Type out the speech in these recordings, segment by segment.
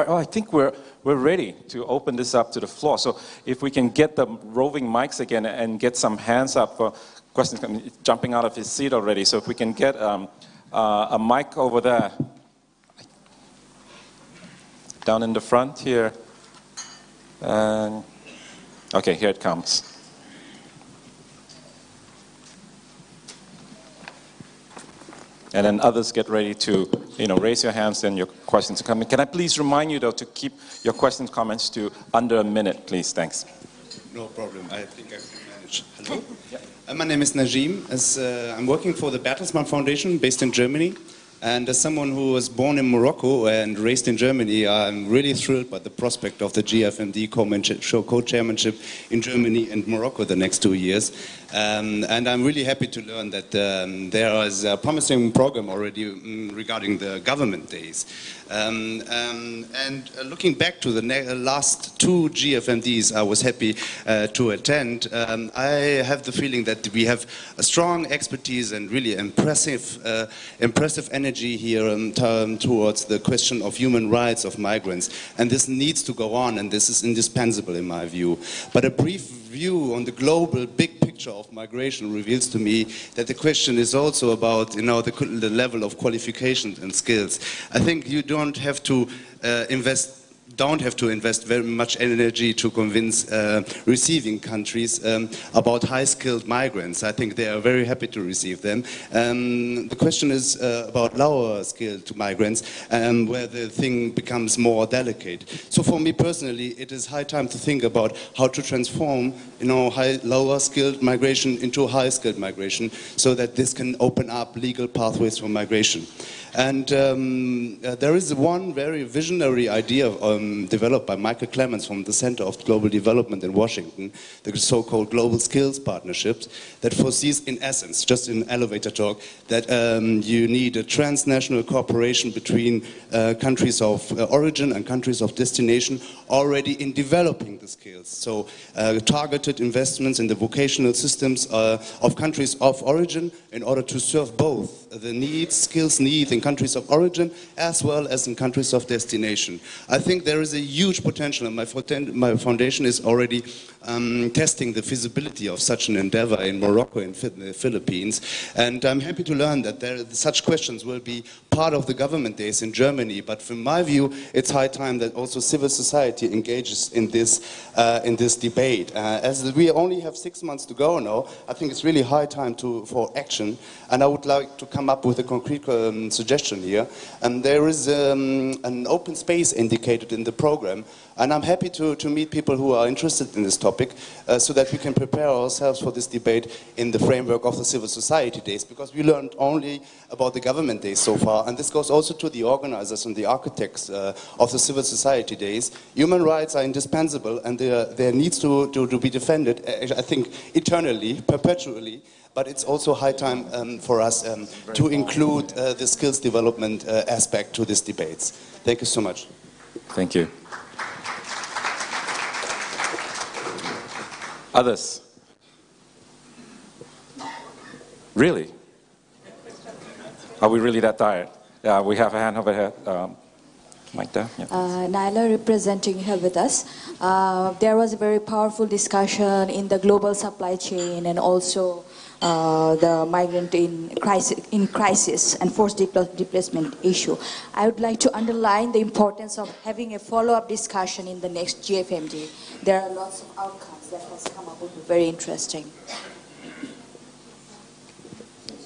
Oh, I think we're ready to open this up to the floor. So if we can get the roving mics again and get some hands up for questions, jumping out of his seat already. So if we can get a mic over there, down in the front here. Okay, here it comes. And then others get ready to, raise your hands and your questions come in. Can I please remind you, though, to keep your questions, comments to under a minute, please? Thanks. No problem. I think I can manage. Hello? Yeah. My name is Najim. I'm working for the Bertelsmann Foundation based in Germany. And as someone who was born in Morocco and raised in Germany, I'm really thrilled by the prospect of the GFMD co-chairmanship in Germany and Morocco the next 2 years. And I'm really happy to learn that there is a promising program already regarding the government days. And looking back to the last 2 GFMDs I was happy to attend, I have the feeling that we have a strong expertise and really impressive energy here towards the question of human rights of migrants. And this needs to go on, and this is indispensable in my view. But a brief view on the global big picture of migration reveals to me that the question is also about the level of qualifications and skills. I think you don't have to invest very much energy to convince receiving countries about high-skilled migrants. I think they are very happy to receive them. The question is about lower-skilled migrants, where the thing becomes more delicate. So for me personally, it is high time to think about how to transform, lower-skilled migration into high-skilled migration, so that this can open up legal pathways for migration. And there is one very visionary idea developed by Michael Clemens from the Center of Global Development in Washington, the so-called Global Skills Partnerships, that foresees in essence, just in elevator talk, that you need a transnational cooperation between countries of origin and countries of destination already in developing the skills. So targeted investments in the vocational systems of countries of origin in order to serve both the skills needs in countries of origin as well as in countries of destination. I think there is a huge potential, and my foundation is already testing the feasibility of such an endeavor in Morocco and the Philippines. And I'm happy to learn that such questions will be part of the government days in Germany. But from my view, it's high time that also civil society engages in this debate. As we only have 6 months to go now, I think it's really high time for action. And I would like to come up with a concrete suggestion here. And there is an open space indicated in the program. And I'm happy to meet people who are interested in this topic so that we can prepare ourselves for this debate in the framework of the civil society days, because we learned only about the government days so far, and this goes also to the organizers and the architects of the civil society days. Human rights are indispensable, and there needs to be defended, I think, eternally, perpetually. But it's also high time for us to include the skills development aspect to these debates. Thank you so much. Thank you. Others? Really? Are we really that tired? Yeah, we have a hand over here. Mike there. Yeah. Naila representing here with us. There was a very powerful discussion in the global supply chain and also the migrant in crisis and forced displacement issue. I would like to underline the importance of having a follow-up discussion in the next GFMD. There are lots of outcomes that has come up with very interesting.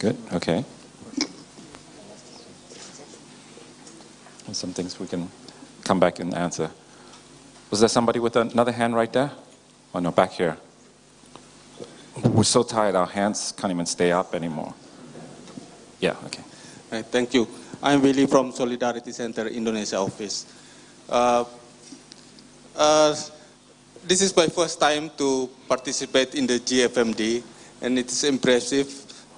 Good, okay. Some things we can come back and answer. Was there somebody with another hand right there? Oh no, back here. We're so tired, our hands can't even stay up anymore. Yeah, okay. Thank you. I'm Willy from Solidarity Center Indonesia office. This is my first time to participate in the GFMD, and it's impressive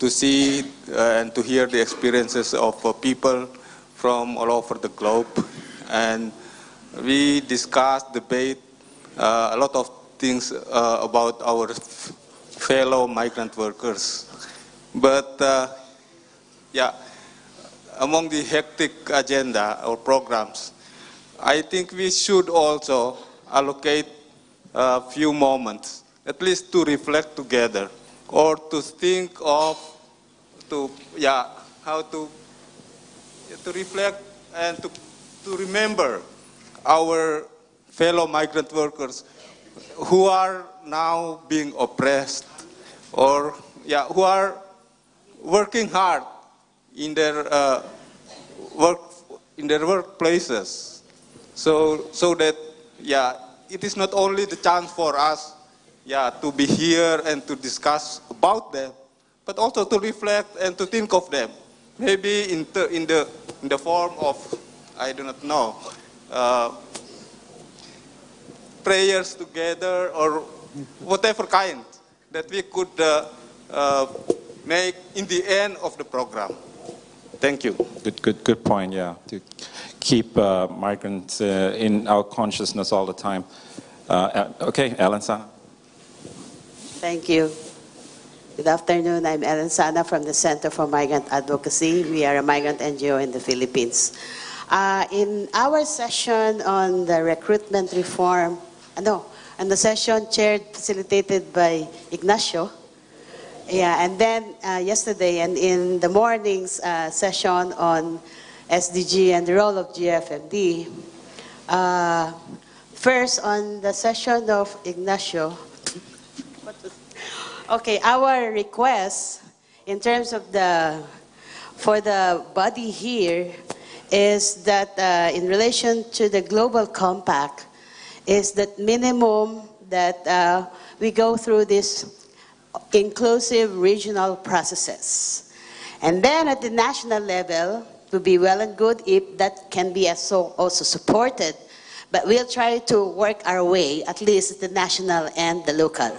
to see and to hear the experiences of people from all over the globe. And we discussed, debate a lot of things about our fellow migrant workers. But yeah, among the hectic agenda or programs, I think we should also allocate a few moments, at least to reflect together, or to think of, how to reflect and to remember our fellow migrant workers who are now being oppressed, or who are working hard in their workplaces. So that it is not only the chance for us to be here and to discuss about them, but also to reflect and to think of them, maybe in the form of, I do not know, prayers together or whatever kind that we could make in the end of the program. Thank you. Good point. Yeah, to keep migrants in our consciousness all the time. Okay, Ellen Sana. Thank you. Good afternoon. I'm Ellen Sana from the Center for Migrant Advocacy. We are a migrant NGO in the Philippines. In our session on the recruitment reform, and the session facilitated by Ignacio, and then yesterday and in the morning's session on SDG and the role of GFMD, first on the session of Ignacio, our request in terms of for the body here is that in relation to the Global Compact, is that minimum that we go through this inclusive regional processes. And then at the national level, it would be well and good if that can be also supported, but we'll try to work our way, at least at the national and the local.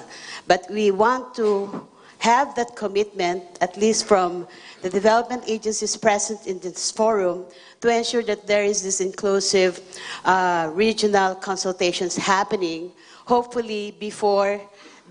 But we want to have that commitment, at least from the development agencies present in this forum, to ensure that there is this inclusive regional consultations happening, hopefully before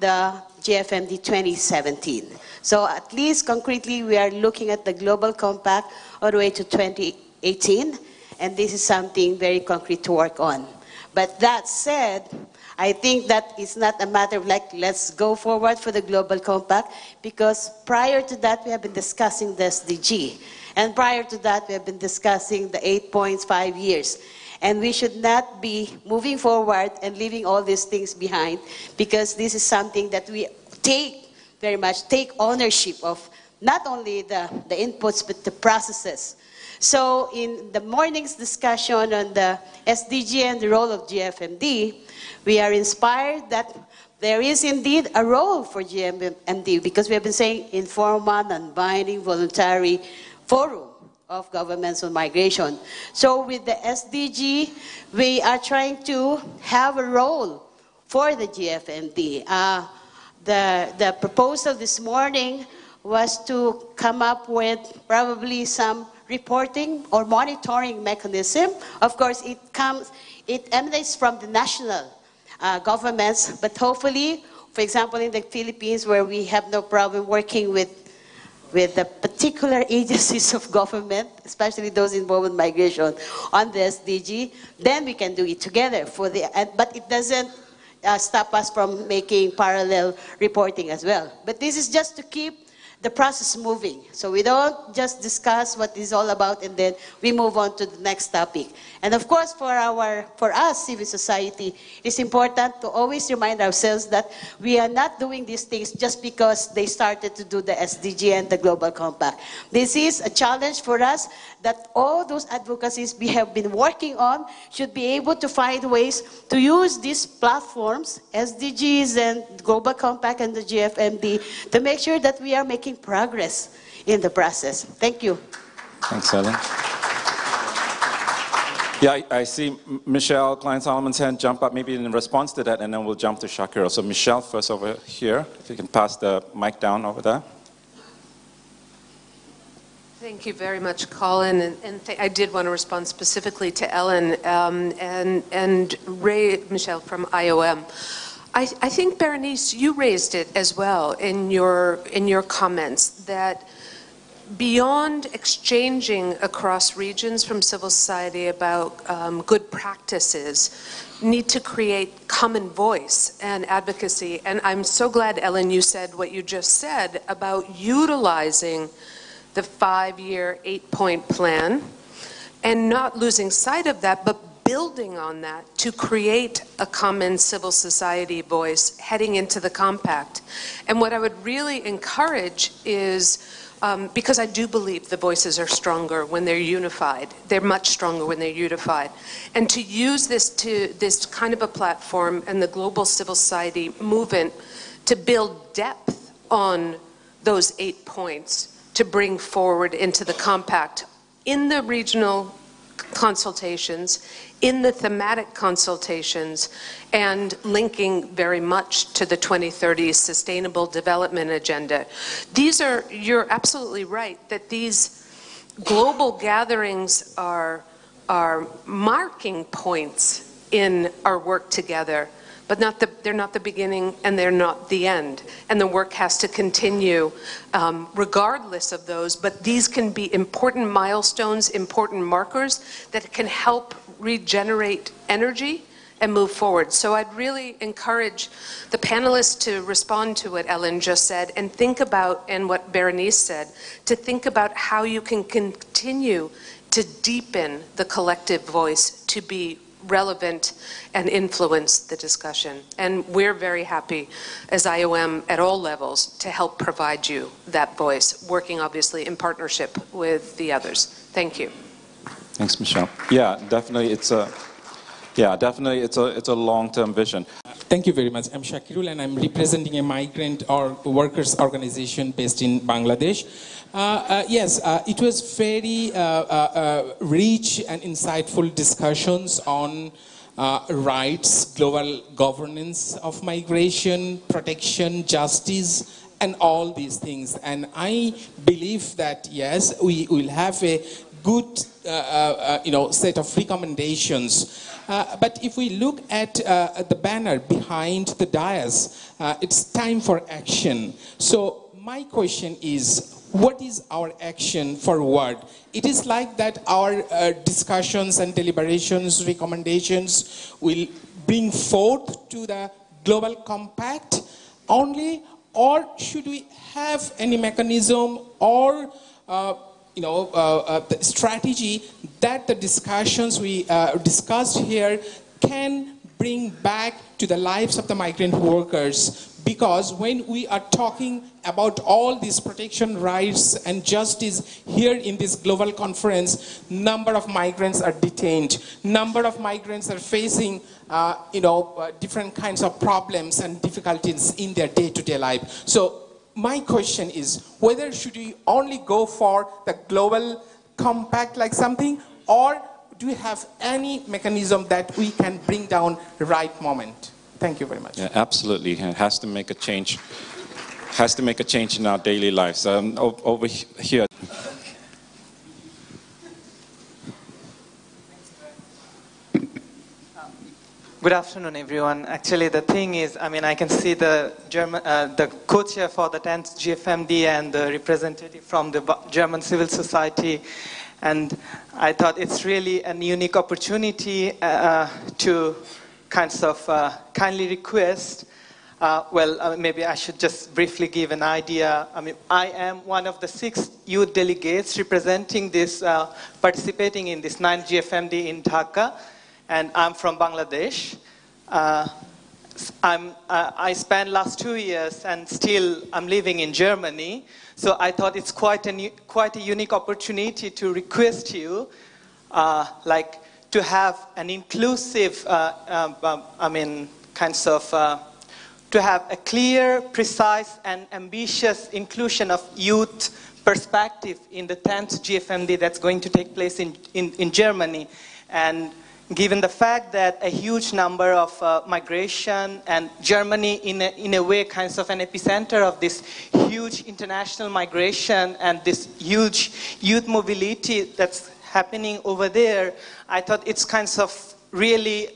the GFMD 2017. So at least concretely, we are looking at the Global Compact all the way to 2018, and this is something very concrete to work on. But that said, I think that it's not a matter of let's go forward for the Global Compact, because prior to that, we have been discussing the SDG. And prior to that, we have been discussing the 8 points, 5 years. And we should not be moving forward and leaving all these things behind, because this is something that we very much take ownership of, not only the inputs, but the processes. So in the morning's discussion on the SDG and the role of GFMD, we are inspired that there is indeed a role for GFMD, because we have been saying informal, non-binding, voluntary forum of governments on migration. So with the SDG, we are trying to have a role for the GFMD. The proposal this morning was to come up with probably some reporting or monitoring mechanism. Of course, it emanates from the national governments, but hopefully, for example, in the Philippines, where we have no problem working with the particular agencies of government, especially those involved in migration on the SDG, then we can do it together. But it doesn't stop us from making parallel reporting as well. But this is just to keep the process moving. So we don't just discuss what it's all about and then we move on to the next topic. And of course, for us, civil society, it's important to always remind ourselves that we are not doing these things just because they started to do the SDG and the Global Compact. This is a challenge for us that all those advocacies we have been working on should be able to find ways to use these platforms, SDGs and Global Compact and the GFMD, to make sure that we are making progress in the process. Thank you. Thanks, Ellen. Yeah, I see Michelle Klein-Solomon's hand jump up, maybe in response to that, and then we'll jump to Shakira. So Michelle, first over here, if you can pass the mic down over there. Thank you very much, Colin, and I did want to respond specifically to Ellen and Ray, Michelle from IOM. I think, Berenice, you raised it as well in your comments, that beyond exchanging across regions from civil society about good practices, need to create common voice and advocacy. And I'm so glad, Ellen, you said what you just said about utilizing the 5-year, 8-point plan and not losing sight of that, but building on that to create a common civil society voice heading into the compact. And what I would really encourage is, because I do believe the voices are stronger when they're unified. They're much stronger when they're unified. And to use this kind of a platform and the global civil society movement to build depth on those 8 points to bring forward into the compact in the regional consultations, in the thematic consultations, and linking very much to the 2030 Sustainable Development Agenda. You're absolutely right that these global gatherings are marking points in our work together, but they're not the beginning and they're not the end. And the work has to continue regardless of those, but these can be important milestones, important markers that can help regenerate energy and move forward. So I'd really encourage the panelists to respond to what Ellen just said and think about, and what Berenice said, to think about how you can continue to deepen the collective voice to be relevant and influence the discussion. And we're very happy as IOM at all levels to help provide you that voice, working obviously in partnership with the others. Thank you. Thanks, Michelle. Yeah, definitely it's a long-term vision. Thank you very much. I'm Shakirul and I'm representing a migrant or workers organization based in Bangladesh. Yes, it was very rich and insightful discussions on rights, global governance of migration, protection, justice, and all these things. And I believe that, yes, we will have a good set of recommendations. But if we look at the banner behind the dais, it's time for action. So my question is, what is our action forward? It is like that our discussions and deliberations, recommendations will bring forth to the global compact only, or should we have any mechanism or the strategy that the discussions we discussed here can bring back to the lives of the migrant workers? Because when we are talking about all these protection rights and justice here in this global conference, number of migrants are detained, number of migrants are facing different kinds of problems and difficulties in their day-to-day life. So my question is, whether should we only go for the global compact like something, or do we have any mechanism that we can bring down the right moment? Thank you very much. Yeah, absolutely. It has to make a change. Has to make a change in our daily lives. Over here. Good afternoon, everyone. Actually, the thing is, I can see the co-chair for the 10th GFMD and the representative from the German civil society, and I thought it's really a unique opportunity to kindly request. Maybe I should just briefly give an idea. I am one of the 6 youth delegates representing this, participating in this 9th GFMD in Dhaka, and I'm from Bangladesh. I spent last 2 years and still I'm living in Germany. So I thought it's quite a unique opportunity to request you, to have an inclusive, to have a clear, precise, and ambitious inclusion of youth perspective in the 10th GFMD that's going to take place in Germany. And given the fact that a huge number of migration and Germany in a way kind of an epicenter of this huge international migration and this huge youth mobility that's happening over there, I thought it's kind of really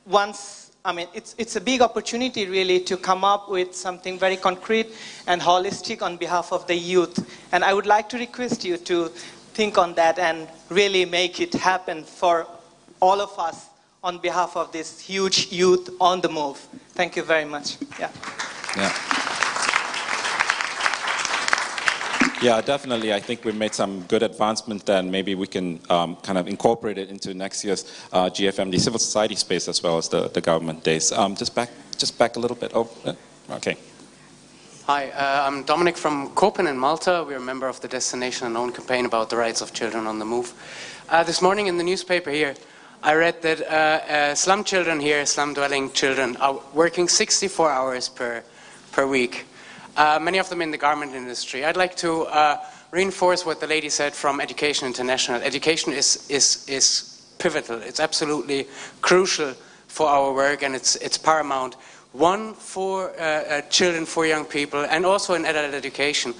once I mean, it's a big opportunity really to come up with something very concrete and holistic on behalf of the youth. And I would like to request you to think on that and really make it happen for all of us on behalf of this huge youth on the move. Thank you very much. Yeah. Yeah, definitely. I think we made some good advancement there, and maybe we can kind of incorporate it into next year's GFMD civil society space as well as the government days. Just back a little bit. Oh, okay. Hi, I'm Dominic from Copen in Malta. We're a member of the Destination Unknown campaign about the rights of children on the move. This morning in the newspaper here, I read that slum children here, slum-dwelling children, are working 64 hours per week. Many of them in the garment industry. I'd like to reinforce what the lady said from Education International. Education is pivotal. It's absolutely crucial for our work, and it's paramount. One, for children, for young people, and also in adult education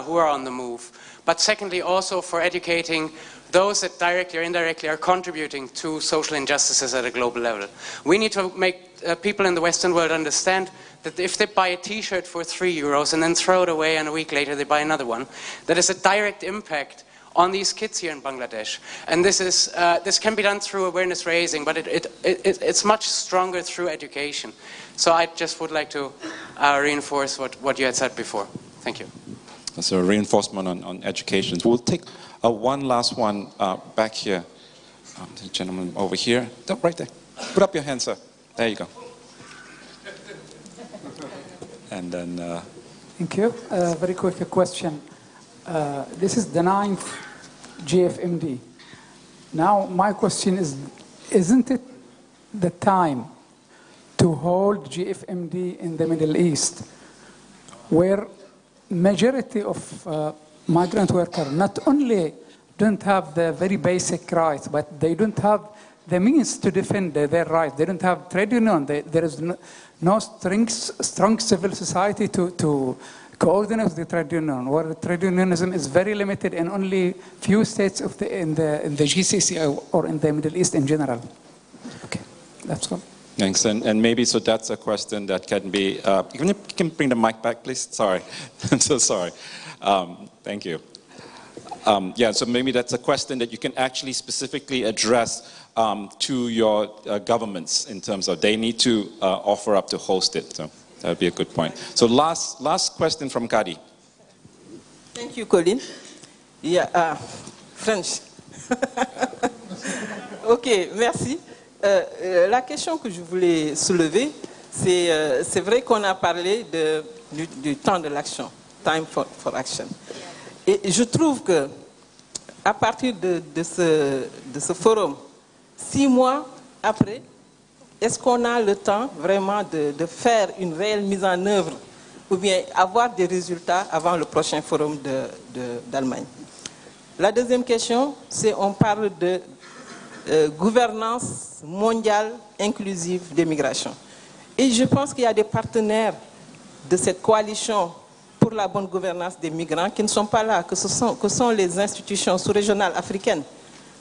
who are on the move. But secondly, also for educating those that directly or indirectly are contributing to social injustices at a global level. We need to make people in the Western world understand that if they buy a t-shirt for €3 and then throw it away and a week later they buy another one, that is a direct impact on these kids here in Bangladesh. And this can be done through awareness raising, but it's much stronger through education. So I just would like to reinforce what you had said before. Thank you. So a reinforcement on education. We'll take one last one back here. The gentleman over here. Oh, right there. Put up your hand, sir. There you go. And then... Thank you. Very quick question. This is the 9th GFMD. Now, my question is, isn't it the time to hold GFMD in the Middle East, where majority of migrant workers not only don't have the very basic rights, but they don't have the means to defend their rights. They don't have trade union. There is no strong civil society to coordinate with the trade union, where trade unionism is very limited in only few states of in the GCC or in the Middle East in general. Okay, that's all. Thanks, and maybe so that's a question that can be. You can bring the mic back, please. Sorry, I'm so sorry. Thank you. Yeah, so maybe that's a question that you can actually specifically address to your governments in terms of they need to offer up to host it. So that would be a good point. So last question from Kadi. Thank you, Colin. Yeah, French. Ok, merci. La question que je voulais soulever, c'est vrai qu'on a parlé du temps de l'action, time for action. Et je trouve que à partir de ce forum, 6 mois après, est-ce qu'on a le temps vraiment de faire une réelle mise en œuvre ou bien avoir des résultats avant le prochain forum d'Allemagne? La deuxième question, c'est on parle de gouvernance mondiale inclusive des migrations. Et je pense qu'il y a des partenaires de cette coalition pour la bonne gouvernance des migrants qui ne sont pas là, que sont les institutions sous-régionales africaines,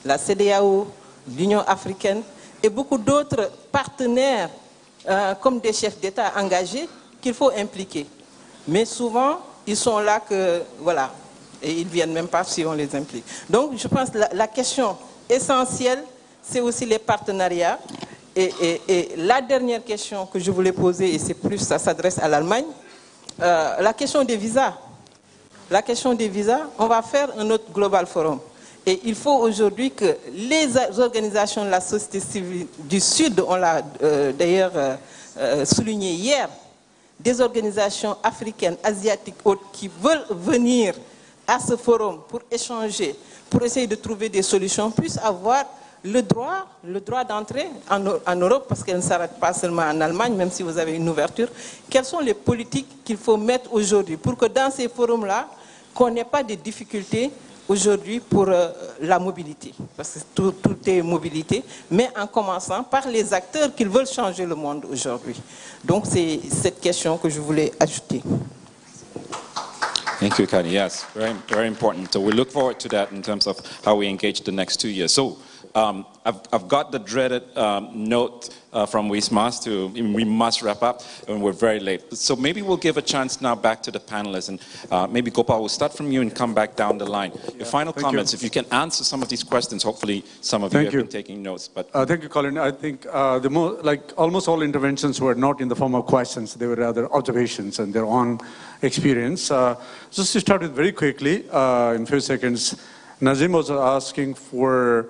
la CEDEAO, l'Union africaine et beaucoup d'autres partenaires comme des chefs d'État engagés qu'il faut impliquer. Mais souvent, ils sont là que, voilà, et ils ne viennent même pas si on les implique. Donc, je pense que la question essentielle, c'est aussi les partenariats. Et la dernière question que je voulais poser, et c'est plus, ça s'adresse à l'Allemagne, la question des visas. La question des visas, on va faire un autre Global Forum. Et il faut aujourd'hui que les organisations de la société civile du Sud, on l'a d'ailleurs souligné hier, des organisations africaines, asiatiques, autres, qui veulent venir à ce forum pour échanger, pour essayer de trouver des solutions, puissent avoir le droit d'entrer en Europe, parce qu'elle ne s'arrête pas seulement en Allemagne, même si vous avez une ouverture. Quelles sont les politiques qu'il faut mettre aujourd'hui pour que dans ces forums-là, qu'on n'ait pas de difficultés aujourd'hui pour la mobilité, parce que tout est mobilité, mais en commençant par les acteurs qui veulent changer le monde aujourd'hui. Donc c'est cette question que je voulais ajouter. Thank you, Kadi. Yes, very, very important. So we look forward to that in terms of how we engage the next 2 years. So I've got the dreaded note from Wismas we must wrap up, and we're very late. So maybe we'll give a chance now back to the panelists, and maybe Gopal, we'll start from you and come back down the line. Your final comments, if you can answer some of these questions, hopefully some of you have been taking notes. But thank you, Colin. I think almost all interventions were not in the form of questions; they were rather observations and their own experience. Just to start with very quickly, in a few seconds, Nazim was asking for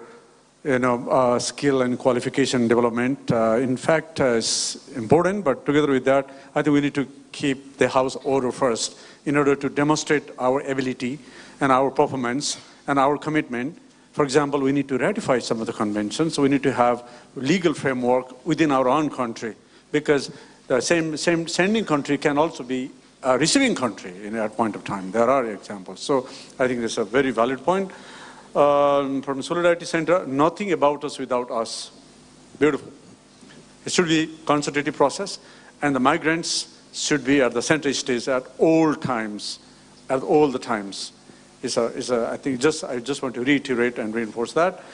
skill and qualification development. In fact, it's important, but together with that, I think we need to keep the house order first in order to demonstrate our ability and our performance and our commitment. For example, we need to ratify some of the conventions. We need to have legal framework within our own country, because the same sending country can also be a receiving country in that point of time. There are examples. So I think that's a very valid point. From Solidarity Center, nothing about us without us. Beautiful. It should be a consultative process, and the migrants should be at the center stage at all times, at all the times. I think I just want to reiterate and reinforce that.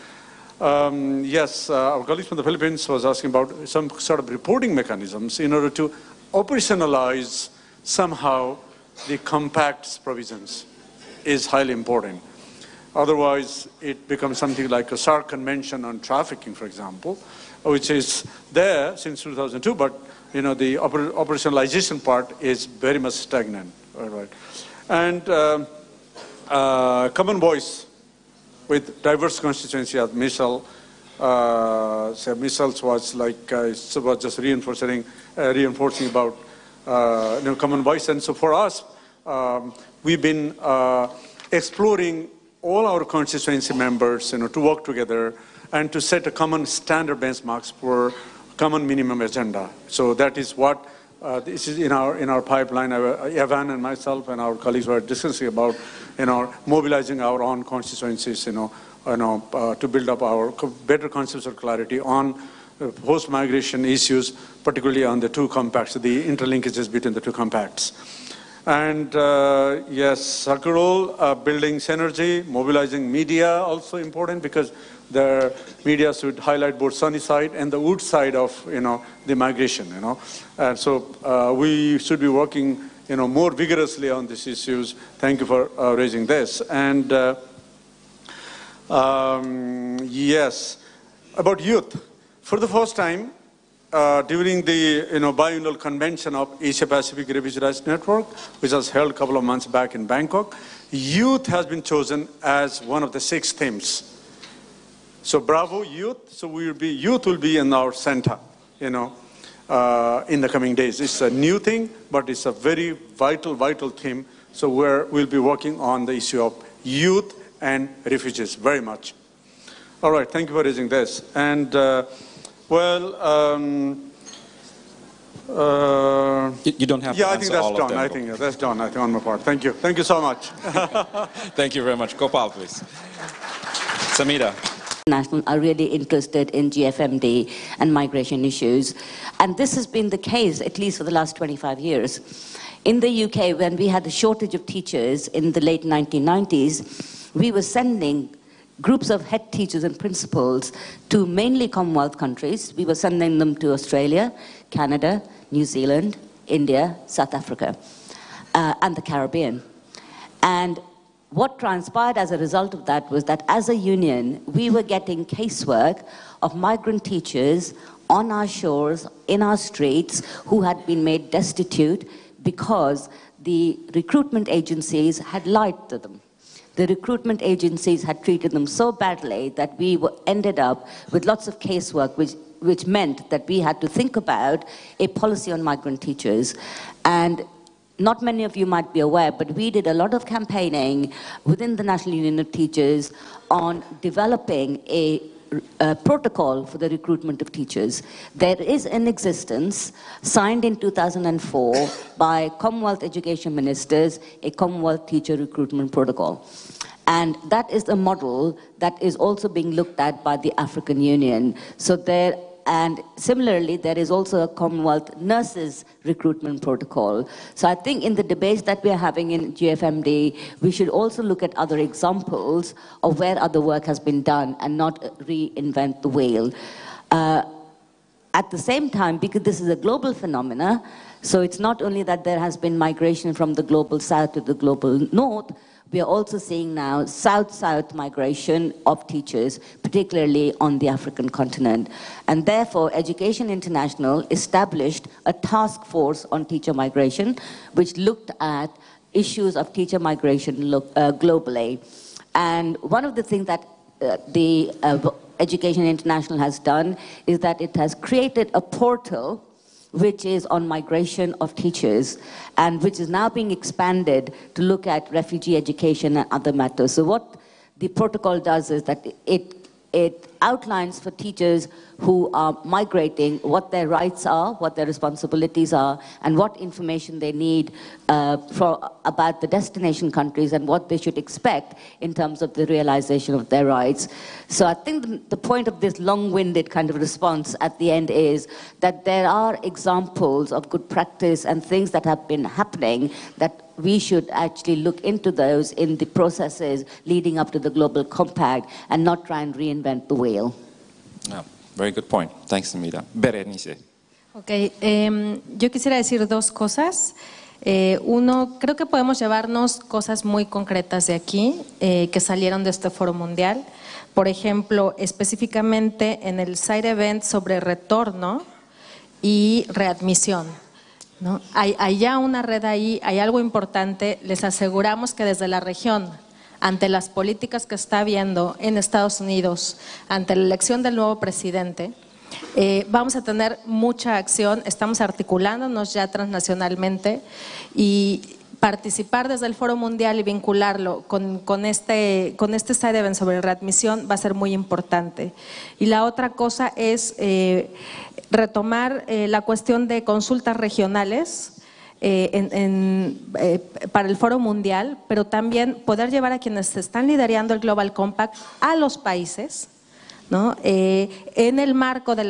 Yes, our colleague from the Philippines was asking about some sort of reporting mechanisms in order to operationalize somehow the compact's provisions is highly important. Otherwise, it becomes something like a SARC convention on trafficking, for example, which is there since 2002, but the operationalization part is very much stagnant. Right. And common voice with diverse constituency, as Michelle said. Michelle was just reinforcing about common voice. And so for us, we've been exploring all our constituency members, to work together and to set a common standard benchmarks for common minimum agenda. So that is what this is in our pipeline. Evan and myself and our colleagues were discussing about, mobilizing our own constituencies, to build up our better conceptual clarity on post-migration issues, particularly on the two compacts, the interlinkages between the two compacts. And yes, circle role, building synergy, mobilizing media, also important, because the media should highlight both sunny side and the wood side of the migration. And so we should be working more vigorously on these issues. Thank you for raising this. And yes, about youth, for the first time, during the biannual convention of Asia Pacific Refugee Rights Network, which was held a couple of months back in Bangkok, youth has been chosen as one of the 6 themes. So bravo, youth. So youth will be in our center, in the coming days. It's a new thing, but it's a very vital theme. So we'll be working on the issue of youth and refugees very much. All right, thank you for raising this. And you don't have to answer all of them. I think that's done. I think on my part. Thank you. Thank you so much. Thank you very much. Gopal, please. Samira. National are really interested in GFMD and migration issues. And this has been the case, at least for the last 25 years. In the UK, when we had a shortage of teachers in the late 1990s, we were sending groups of head teachers and principals to mainly Commonwealth countries. We were sending them to Australia, Canada, New Zealand, India, South Africa, and the Caribbean. And what transpired as a result of that was that as a union, we were getting casework of migrant teachers on our shores, in our streets, who had been made destitute because the recruitment agencies had lied to them. The recruitment agencies had treated them so badly that we ended up with lots of casework, which meant that we had to think about a policy on migrant teachers. And not many of you might be aware, but we did a lot of campaigning within the National Union of Teachers on developing a protocol for the recruitment of teachers. There is in existence, signed in 2004 by Commonwealth Education Ministers, a Commonwealth Teacher Recruitment Protocol. And that is a model that is also being looked at by the African Union. So there, And similarly, there is also a Commonwealth nurses recruitment protocol. So I think in the debates that we are having in GFMD, we should also look at other examples of where other work has been done and not reinvent the wheel. At the same time, because this is a global phenomena, so it's not only that there has been migration from the global south to the global north, we are also seeing now south-south migration of teachers, particularly on the African continent. And therefore, Education International established a task force on teacher migration, which looked at issues of teacher migration globally. And one of the things that the Education International has done is that it has created a portal which is on migration of teachers, and which is now being expanded to look at refugee education and other matters. So what the protocol does is that it outlines for teachers who are migrating what their rights are, what their responsibilities are, and what information they need about the destination countries and what they should expect in terms of the realization of their rights. So I think the point of this long-winded kind of response at the end is that there are examples of good practice and things that have been happening that we should actually look into those in the processes leading up to the Global Compact and not try and reinvent the wheel. Yeah, very good point. Thanks, Amita. Berenice. Okay, yo quisiera decir dos cosas. Uno, creo que podemos llevarnos cosas muy concretas de aquí que salieron de este foro mundial. Por ejemplo, específicamente en el side event sobre retorno y readmisión, ¿no? Hay ya una red ahí, hay algo importante. Les aseguramos que desde la región, ante las políticas que está habiendo en Estados Unidos, ante la elección del nuevo presidente, vamos a tener mucha acción. Estamos articulándonos ya transnacionalmente y participar desde el Foro Mundial y vincularlo con este side event sobre readmisión va a ser muy importante. Y la otra cosa es retomar la cuestión de consultas regionales para el Foro Mundial, pero también poder llevar a quienes están liderando el Global Compact a los países, ¿no? En el marco de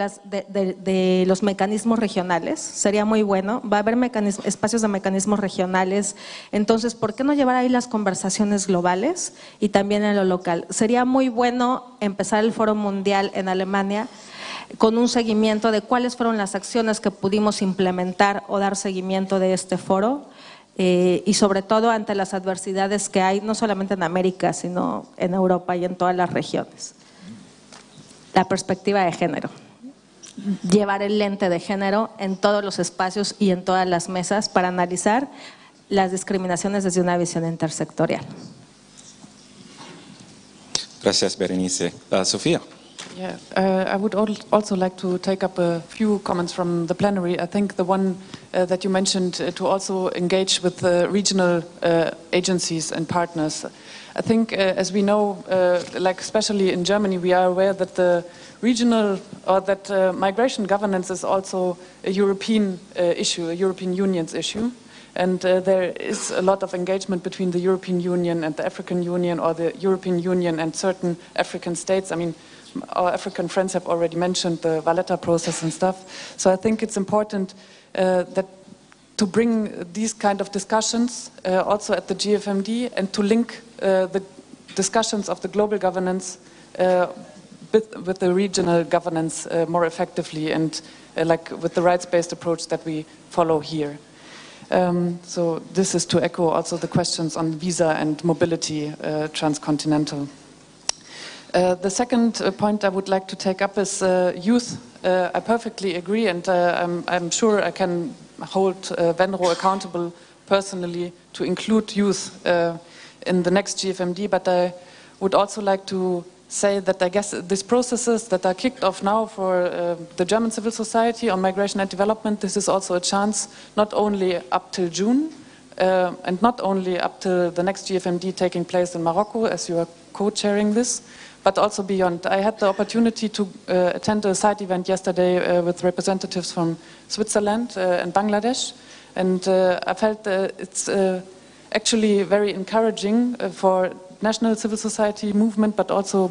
los mecanismos regionales. Sería muy bueno, va a haber espacios de mecanismos regionales, entonces ¿por qué no llevar ahí las conversaciones globales y también en lo local? Sería muy bueno empezar el Foro Mundial en Alemania con un seguimiento de cuáles fueron las acciones que pudimos implementar o dar seguimiento de este foro, y sobre todo ante las adversidades que hay, no solamente en América, sino en Europa y en todas las regiones. La perspectiva de género. Llevar el lente de género en todos los espacios y en todas las mesas para analizar las discriminaciones desde una visión intersectorial. Gracias, Berenice. Sofía. Yeah, I would also like to take up a few comments from the plenary. I think the one that you mentioned to also engage with the regional agencies and partners. I think, as we know, like especially in Germany, we are aware that the regional or that migration governance is also a European issue, a European Union's issue. And there is a lot of engagement between the European Union and the African Union, or the European Union and certain African states. I mean, our African friends have already mentioned the Valletta process and stuff. So I think it's important that to bring these kind of discussions also at the GFMD, and to link the discussions of the global governance with the regional governance more effectively, and like with the rights-based approach that we follow here. So this is to echo also the questions on visa and mobility transcontinental. The second point I would like to take up is youth. I perfectly agree, and I'm sure I can hold Venro accountable personally to include youth in the next GFMD, but I would also like to say that I guess these processes that are kicked off now for the German civil society on migration and development, this is also a chance not only up till June and not only up to the next GFMD taking place in Morocco, as you are co-chairing this, but also beyond. I had the opportunity to attend a side event yesterday with representatives from Switzerland and Bangladesh, and I felt it's actually very encouraging for national civil society movement, but also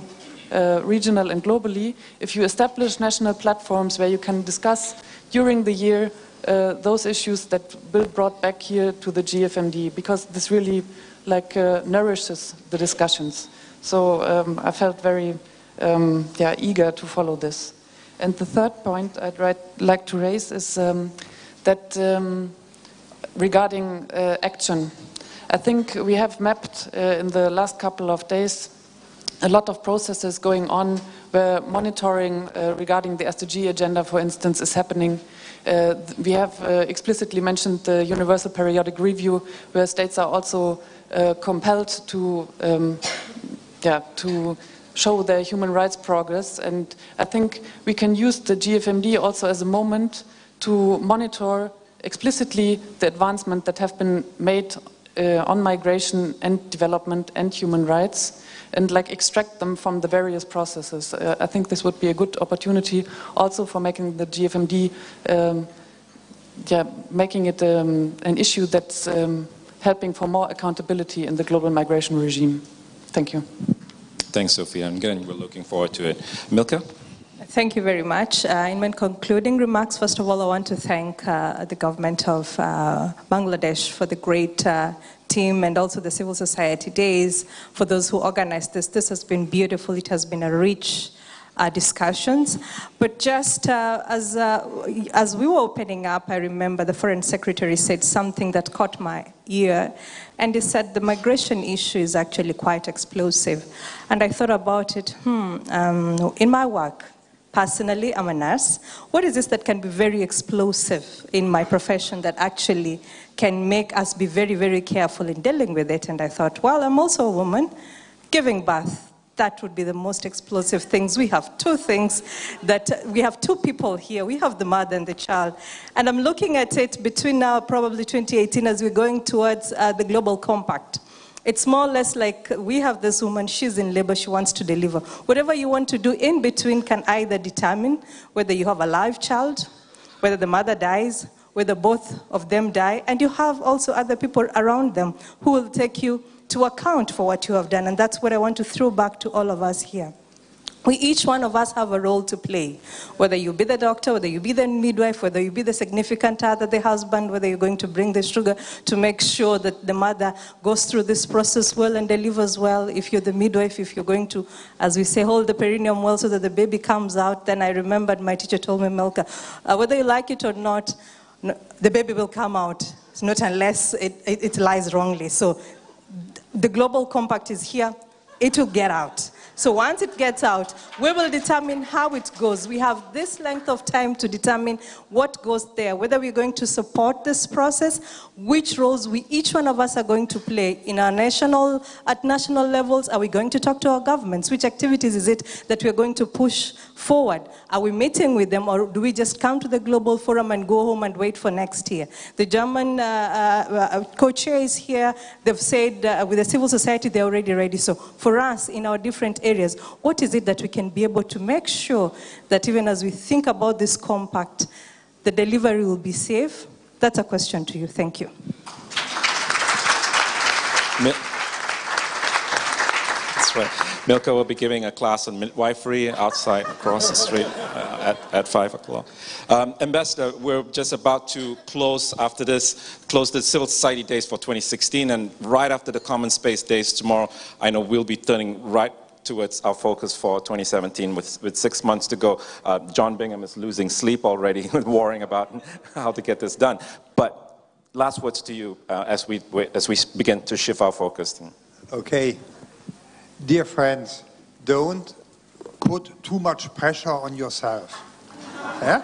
regional and globally, if you establish national platforms where you can discuss during the year those issues that will be brought back here to the GFMD, because this really nourishes the discussions. So I felt very eager to follow this. And the third point I'd like to raise is that regarding action, I think we have mapped in the last couple of days a lot of processes going on where monitoring regarding the SDG agenda, for instance, is happening. We have explicitly mentioned the Universal Periodic Review, where states are also compelled to show their human rights progress. And I think we can use the GFMD also as a moment to monitor explicitly the advancement that have been made on migration and development and human rights, and extract them from the various processes. I think this would be a good opportunity also for making the GFMD, making it an issue that's helping for more accountability in the global migration regime. Thank you. Thanks, Sophia. And again, we're looking forward to it. Milka? Thank you very much. In my concluding remarks, first of all, I want to thank the government of Bangladesh for the great team, and also the civil society days, for those who organized this. This has been beautiful. It has been a rich discussions. But just as we were opening up, I remember the Foreign Secretary said something that caught my ear. And he said the migration issue is actually quite explosive. And I thought about it, in my work, personally, I'm a nurse. What is this that can be very explosive in my profession that actually can make us be very, very careful in dealing with it? And I thought, well, I'm also a woman giving birth. That would be the most explosive things. We have two things that we have two people here. We have the mother and the child. And I'm looking at it between now, probably 2018, as we're going towards the Global Compact. It's more or less like we have this woman, she's in labor, she wants to deliver. Whatever you want to do in between can either determine whether you have a live child, whether the mother dies, whether both of them die, and you have also other people around them who will take you to account for what you have done. And that's what I want to throw back to all of us here. Each one of us have a role to play, whether you be the doctor, whether you be the midwife, whether you be the significant other, the husband, whether you're going to bring the sugar to make sure that the mother goes through this process well and delivers well. If you're the midwife, if you're going to, as we say, hold the perineum well so that the baby comes out, then I remembered my teacher told me, Milka, whether you like it or not, the baby will come out. It's not unless it lies wrongly. So the Global Compact is here. It will get out. So once it gets out, we will determine how it goes. We have this length of time to determine what goes there, whether we're going to support this process, which roles each one of us are going to play at national levels. Are we going to talk to our governments? Which activities is it that we're going to push forward? Are we meeting with them, or do we just come to the Global Forum and go home and wait for next year? The German co-chair is here. They've said with the civil society, they're already ready. So for us, in our different areas, what is it that we can be able to make sure that even as we think about this compact, the delivery will be safe? That's a question to you. Thank you. That's right. Milka will be giving a class on midwifery outside across the street at 5 o'clock. Ambassador, we're just about to close the Civil Society Days for 2016, and right after the Common Space Days tomorrow, I know we'll be turning right towards our focus for 2017 with 6 months to go. John Bingham is losing sleep already, worrying about how to get this done. But last words to you as we begin to shift our focus. Okay. Dear friends, don't put too much pressure on yourself. Yeah?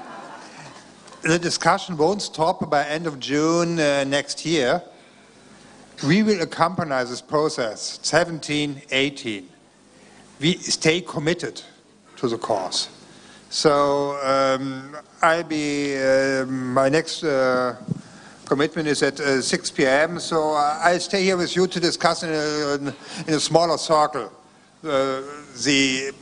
The discussion won't stop by end of June next year. We will accompany this process, 17, 18. We stay committed to the cause. So my next commitment is at 6 p.m. So I'll stay here with you to discuss in a smaller circle the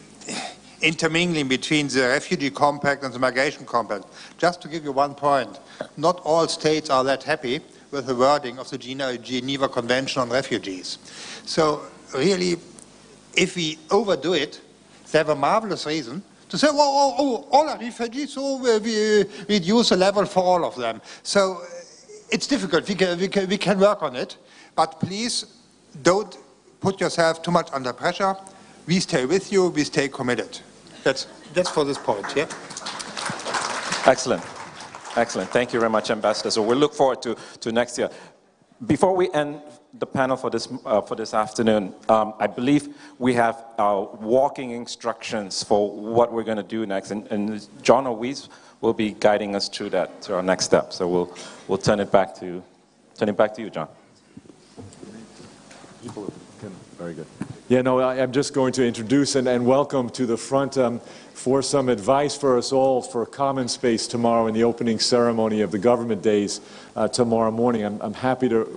intermingling between the refugee compact and the migration compact. Just to give you one point, not all states are that happy with the wording of the Geneva Convention on Refugees. So really, if we overdo it, They have a marvelous reason to say, all are refugees, so we reduce the level for all of them. So it's difficult. We can work on it, but please don't put yourself too much under pressure. We stay with you. We stay committed. That's for this point. Yeah. Excellent. Excellent. Thank you very much, Ambassador. So we'll look forward to next year. Before we end the panel for this afternoon, I believe we have our walking instructions for what we're going to do next, and John or Weiss will be guiding us through that to our next step. So we'll turn it back to you, John. Very good. Yeah, no, I'm just going to introduce and welcome to the front for some advice for us all for common space tomorrow in the opening ceremony of the government days tomorrow morning. I'm happy to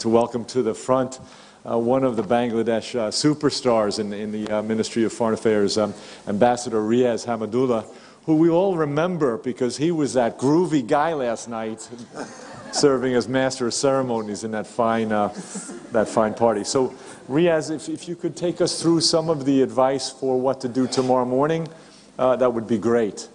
welcome to the front one of the Bangladesh superstars in the Ministry of Foreign Affairs, Ambassador Riaz Hamadullah, who we all remember because he was that groovy guy last night serving as master of ceremonies in that fine party. So Riaz, if you could take us through some of the advice for what to do tomorrow morning, that would be great.